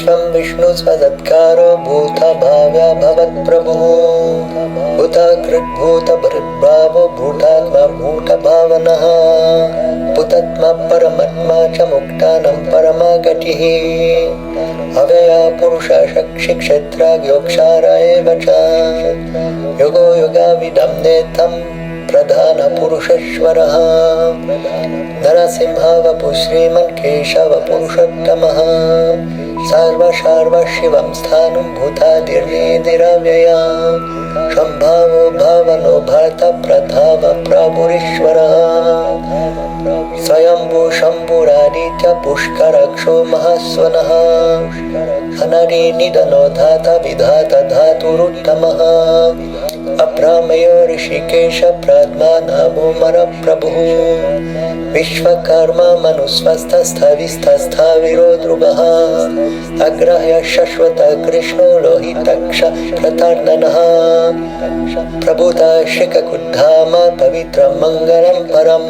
विश्वं विष्णु स्वसत्कारो भूतभाव्या भवत्प्रभुः भूताकृद्भूत भृद्भावो भूतात्मा भूतभावनः भूतात्मा परमात्मा च मुक्तानां परमा गतिः अव्यया पुरुषा शक्ति क्षेत्राग्योक्षार एव च योगो योगाविदं नेतं प्रधान पुरुषेश्वरः नरसिंह वपु श्रीमन् केशव पुरुषोत्तमः सर्व शिवं स्थानं भूतादिर्निधिरव्यया सम्भावो भावनो भरत प्रधाव प्रभुरीश्वरः स्वयंभू शम्भुरादि च पुष्करक्षो महास्वनः अनरि निधनो धाता विधाता धातुरुत्तमः अभ्रामयो ऋषिकेश प्रद्मा नमो मर प्रभुः विश्वकर्मा मनुस्वस्थस्थविस्थस्थाविरो ध्रुवः अग्रह्य शश्वत कृष्णो लोहितक्ष प्रतर्दनः प्रभुता शिखकुद्धाम पवित्रं मङ्गलं परम्